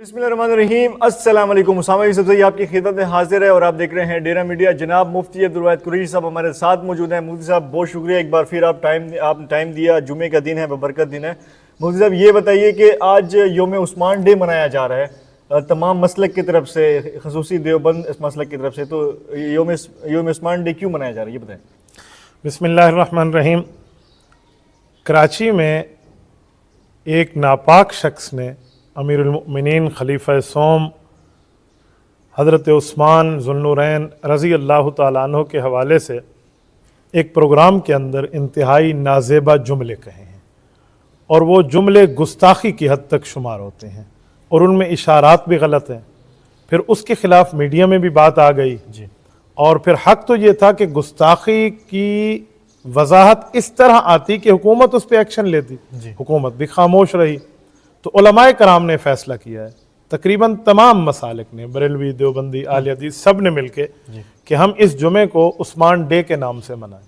बिस्मिल्लाहिर्रहमानिर्रहीम। अस्सलाम वालेकुम। उसामा यूसुफ ज़ई आपकी खिदमत में हाजिर है और आप देख रहे हैं डेरा मीडिया। जनाब मुफ्ती अब्दुल कुरैशी साहब हमारे साथ मौजूद हैं। मुफ्ती साहब बहुत शुक्रिया एक बार फिर आपने टाइम दिया। जुमे का दिन है, बरकत दिन है। मुफ्ती साहब ये बताइए कि आज यौम उस्मान डे मनाया जा रहा है तमाम मसलक की तरफ से, खसूसी देवबंद इस मसलक की तरफ से, तो यौम उस्मान डे क्यों मनाया जा रहा है ये बताएं। बिस्मिल्लाहिर्रहमानिर्रहीम। कराची में एक नापाक शख्स ने अमीरुल मुमिनीन खलीफा सोम हज़रत उस्मान ज़ुन्नूरैन रज़ी अल्लाह तआला अन्हु के हवाले से एक प्रोग्राम के अंदर इंतहाई नाज़ेबा जुमले कहे हैं और वो जुमले गुस्ताखी की हद तक शुमार होते हैं और उनमें इशारात भी गलत हैं। फिर उसके ख़िलाफ़ मीडिया में भी बात आ गई जी, और फिर हक़ तो ये था कि गुस्ताखी की वजाहत इस तरह आती कि हुकूमत उस पर एक्शन लेती, हुकूमत भी खामोश रही। तो उलमाए कराम ने फ़ैसला किया है, तकरीबन तमाम मसालिक ने, बरेलवी, देवबंदी, आले हदीस, सब ने मिल के कि हम इस जुमे को उस्मान डे के नाम से मनाएं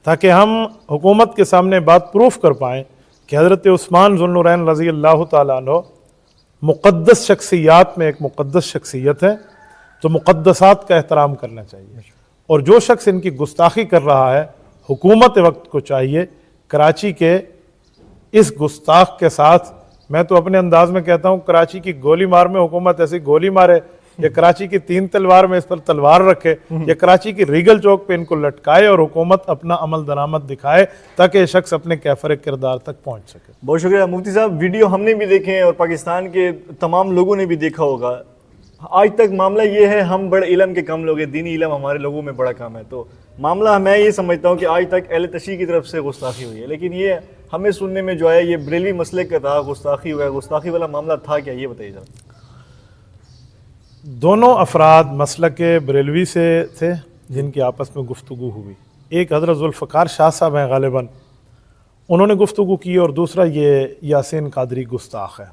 ताकि हम हुकूमत के सामने बात प्रूफ कर पाएँ कि हज़रत उस्मान ज़ुन्नूरैन रज़ी अल्लाह तआला अन्हु मुक़द्दस शख्सियात में एक मुक़द्दस शख्सियत है, तो मुक़द्दसात का एहतराम करना चाहिए। और जो शख्स इनकी गुस्ताखी कर रहा है, हुकूमत वक्त को चाहिए कराची के इस गुस्ताख के साथ, मैं तो अपने अंदाज में कहता हूँ, कराची की गोली मार में हुकूमत ऐसी गोली मारे, या कराची की 3 तलवार में इस पर तलवार रखे, या कराची की रीगल चौक पे इनको लटकाए और हुकूमत अपना अमल दरामद दिखाए ताकि ये शख्स अपने कैफर किरदार तक पहुँच सके। बहुत शुक्रिया मुफ्ती साहब। वीडियो हमने भी देखे हैं और पाकिस्तान के तमाम लोगों ने भी देखा होगा। आज तक मामला ये है, हम बड़े इलम के कम लोग हैं, दीनी इलम हमारे लोगों में बड़ा कम है। तो मामला मैं ये समझता हूँ कि आज तक अहले तशरीह की तरफ से गुस्ताखी हुई है, लेकिन ये हमें सुनने में जो है ये बरेलवी मसले का था, गुस्ताखी हुआ है। गुस्ताखी वाला मामला था क्या, ये बताइए जरा। दोनों अफराद मसलक बरेलवी से थे जिनकी आपस में गुफ्तगू हुई। एक हज़रत ज़ुल्फ़िकार शाह साहब हैं गालिबन, उन्होंने गुफ्तगू की, और दूसरा ये यासीन कादरी गुस्ताख है।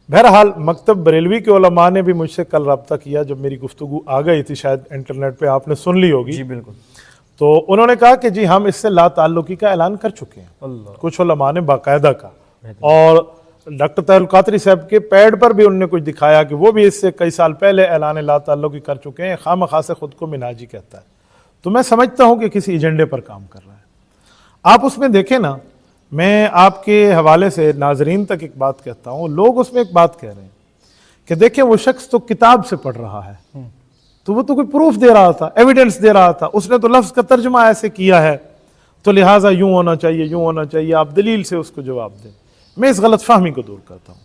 बहरहाल मकतब बरेलवी के उलमा ने भी मुझसे कल रब्ता किया, जब मेरी गुफ्तगू आ गई थी, शायद इंटरनेट पे आपने सुन ली होगी। जी बिल्कुल। तो उन्होंने कहा कि जी हम इससे ला ताल्लुकी का ऐलान कर चुके हैं, कुछ उलमा ने बाकायदा का, और डॉक्टर तहरुल कादरी साहब के पैड पर भी उन्होंने कुछ दिखाया कि वो भी इससे कई साल पहले ऐलान ला ताल्लुकी कर चुके हैं। खामखा से खुद को मिनाजी कहता है। तो मैं समझता हूँ कि किसी एजेंडे पर काम कर रहा है। आप उसमें देखें ना, मैं आपके हवाले से नाजरीन तक एक बात कहता हूँ, लोग उसमें एक बात कह रहे हैं कि देखें वो शख्स तो किताब से पढ़ रहा है, तो वो तो कोई प्रूफ दे रहा था, एविडेंस दे रहा था, उसने तो लफ्ज़ का तर्जुमा ऐसे किया है, तो लिहाजा यूँ होना चाहिए, यूँ होना चाहिए, आप दलील से उसको जवाब दें। मैं इस गलत फहमी को दूर करता हूँ।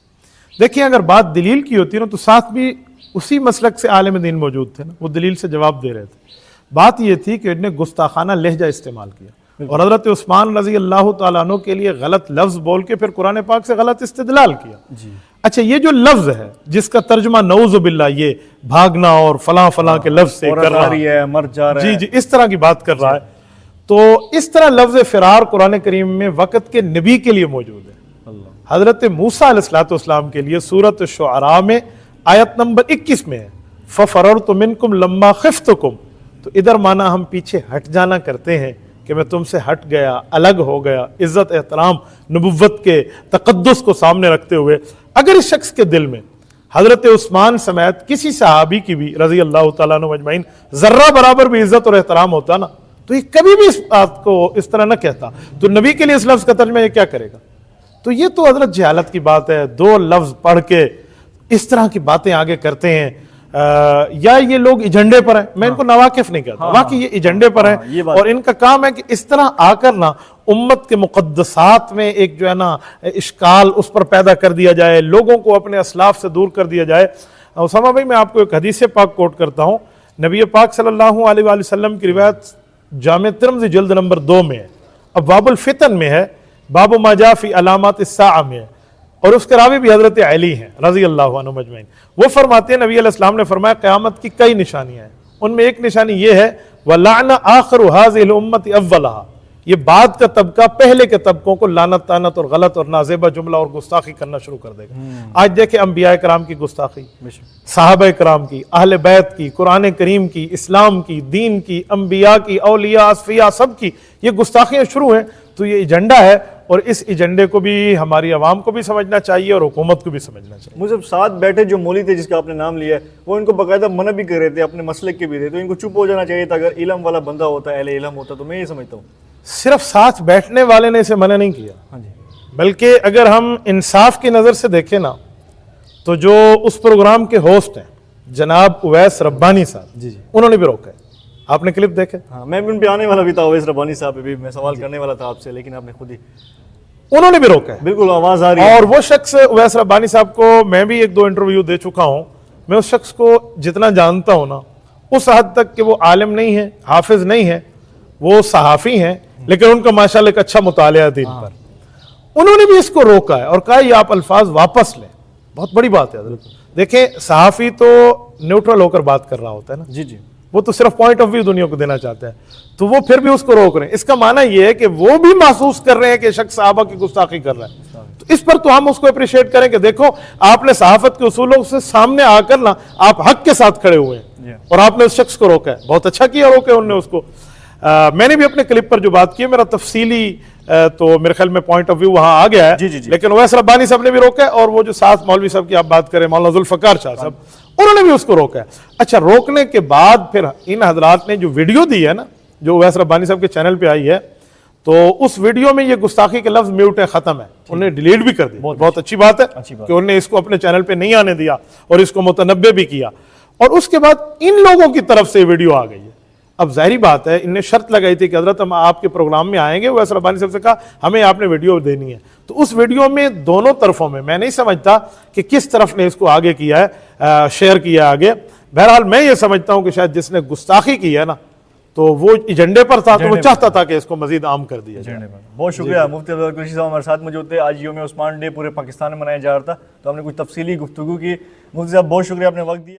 देखिए अगर बात दलील की होती ना, तो साथ भी उसी मसलक से आलिम दीन मौजूद थे ना, वो दलील से जवाब दे रहे थे। बात ये थी कि इन्हें गुस्ताखाना लहजा इस्तेमाल किया और हज़रत उस्मान रज़ी अल्लाह तआला अन्हु के लिए गलत लफ्ज़ बोल के फिर कुरान पाक से गलत इस्तिदलाल किया। अच्छा, ये जो लफ्ज़ है जिसका तर्जुमा नऊज़ु बिल्लाह, ये भागना और फलां फलां के लफ्ज़ से कर रहा है, मर जा रहा है, जी इस तरह की बात कर रहा है, तो इस तरह लफ्ज़ फ़िरार कुरान करीम में वक़्त के नबी के लिए मौजूद है। हज़रत मूसा अलैहिस्सलाम के लिए सूरत शुअरा में आयत नंबर 21 में है, फ़फ़ररतु मिनकुम लम्मा ख़िफ़्तुकुम। तो इधर माना हम पीछे हट जाना करते हैं कि मैं तुमसे हट गया, अलग हो गया, इज़्ज़त एहतराम नबुव्वत के तक़द्दुस को सामने रखते हुए। अगर इस शख्स के दिल में हज़रत उस्मान समेत किसी सहाबी की भी रज़ी अल्लाह तआला अन्हु अजमईन ज़र्रा बराबर भी इज़्ज़त और एहतराम होता ना, तो ये कभी भी इस बात को इस तरह न कहता। तो नबी के लिए इस लफ्ज़ का तर्जुमा ये क्या करेगा? तो ये तो हज़रत जहालत की बात है। 2 लफ्ज़ पढ़ के इस तरह की बातें आगे करते हैं, या ये लोग एजेंडे पर हैं। मैं इनको नवाकिफ नहीं कहता, वाकई ये एजेंडे पर हैं, और इनका काम है कि इस तरह आकर ना उम्मत के मुक़द्दसात में एक जो है ना इश्काल उस पर पैदा कर दिया जाए, लोगों को अपने असलाफ से दूर कर दिया जाए। उसामा भाई, मैं आपको एक हदीस पाक कोट करता हूँ। नबी पाक सल्लल्लाहु अलैहि वसल्लम की रिवायत जामे तिर्मिज़ी जिल्द नंबर 2 में है, अब बाबुल फितन में है, बाबु मा जा फी अलामात इस्साअ में है, और उसके रावी भी हज़रत अली हैं रज़ी अल्लाह अन्हु अजमईन। वो फरमाते हैं, नबी अलैहि सलाम ने फरमाया क़यामत की कई निशानियाँ हैं, उनमें एक निशानी ये है, वलाना आखिरु हाज़िहिल उम्मति अव्वलहा, ये बाद का तबका पहले के तबकों को लानत तानत और गलत और नाजेबा जुमला और गुस्ताखी करना शुरू कर देगा। आज देखे अंबिया कराम की गुस्ताखी, साहबा कराम की, अहले बैत की, कुरान करीम की, इस्लाम की, दीन की, अंबिया की, औलिया असफिया सब की ये गुस्ताखियाँ शुरू हैं। तो ये एजेंडा है, اور اس ایجنڈے کو بھی ہماری عوام کو بھی سمجھنا چاہیے اور حکومت کو بھی سمجھنا چاہیے. مجھے ساتھ بیٹھے جو مولوی تھے جس کا آپ نے نام لیا ہے وہ ان کو باقاعدہ منع بھی کر رہے تھے, اپنے مسلک کے بھی تھے, تو ان کو چپ ہو جانا چاہیے تھا. اگر علم والا بندہ ہوتا, اہل علم ہوتا, تو میں یہ سمجھتا ہوں. صرف ساتھ بیٹھنے والے نے اسے منع نہیں کیا, ہاں جی, بلکہ اگر ہم انصاف کی نظر سے دیکھیں نا تو جو اس پروگرام کے ہوسٹ ہیں جناب اویس ربانی صاحب, جی جی, انہوں نے بھی روکا ہے. آپ نے کلپ دیکھے؟ ہاں میں بھی ان پہ آنے والا بھی تھا, اویس ربانی صاحب پہ بھی میں سوال کرنے والا تھا آپ سے, لیکن آپ نے خود ہی انہوں نے بھی روکا ہے. بالکل آواز آ رہی ہے. اور وہ شخص اویس ربانی صاحب کو میں بھی 1-2 انٹرویو دے چکا ہوں. میں اس شخص کو جتنا جانتا ہوں نا, اس حد تک کہ وہ عالم نہیں ہے, حافظ نہیں ہے, وہ صحافی ہیں, لیکن ان کا ماشاءاللہ ایک اچھا مطالعہ دین پر. انہوں نے بھی اس کو روکا ہے اور کہا یہ آپ الفاظ واپس لیں. بہت بڑی بات ہے حضرت. دیکھیں صحافی تو نیوٹرل ہو کر بات کر رہا ہوتا ہے نا, جی جی, وہ تو صرف پوائنٹ آف ویو دنیا کو دینا چاہتا ہے, تو وہ پھر بھی اس کو روک رہے ہیں. اس کا معنی یہ ہے کہ وہ بھی محسوس کر رہے ہیں کہ شخص صحابہ کی گستاخی کر رہا ہے. تو اس پر تو ہم اس کو اپریشیٹ کریں کہ دیکھو آپ نے صحافت کے اصولوں سے سامنے آ کر نا آپ حق کے ساتھ کھڑے ہوئے ہیں اور آپ نے اس شخص کو روکا ہے. بہت اچھا کیا روکے انہوں نے اس کو. میں نے بھی اپنے کلپ پر جو بات کی ہے, میرا تفصیلی تو میرے خیال میں پوائنٹ آف ویو وہاں آ گیا ہے. جی جی جی, لیکن اویس ربانی صاحب نے بھی روکا ہے, اور وہ جو ساتھ مولوی صاحب کی آپ بات کریں, مولانا ذوالفقار شاہ صاحب, انہوں نے بھی اس کو روکا ہے. اچھا, روکنے کے بعد پھر ان حضرات نے جو ویڈیو دی ہے نا, جو اویس ربانی صاحب کے چینل پہ آئی ہے, تو اس ویڈیو میں یہ گستاخی کے لفظ میوٹ ہے, ختم ہے, انہوں نے ڈیلیٹ بھی کر دی. بہت اچھی بات ہے کہ انہوں نے اس کو اپنے چینل پہ نہیں آنے دیا اور اس کو متنبع بھی کیا. اور اس کے بعد ان لوگوں کی طرف سے ویڈیو آ گئی ہے. اب ظاہری بات ہے, ان نے شرط لگائی تھی کہ حضرت ہم آپ کے پروگرام میں آئیں گے. اویس ربانی صاحب سے کہا ہمیں آپ نے ویڈیو دینی ہے. تو اس ویڈیو میں دونوں طرفوں میں نہیں سمجھتا کہ کس طرف نے اس کو آگے کیا ہے, شیئر کیا آگے. بہرحال میں یہ سمجھتا ہوں کہ شاید جس نے گستاخی کی ہے نا, تو وہ ایجنڈے پر تھا, تو وہ چاہتا تھا کہ اس کو مزید عام کر دیا جائے. بہت شکریہ مفتی عبداللہ قریشی صاحب ہمارے ساتھ موجود تھے. آج یوم عثمان ڈے پورے پاکستان میں منایا جا رہا تھا, تو ہم نے کچھ تفصیلی گفتگو کی. مفتی صاحب بہت شکریہ, آپ نے وقت دیا.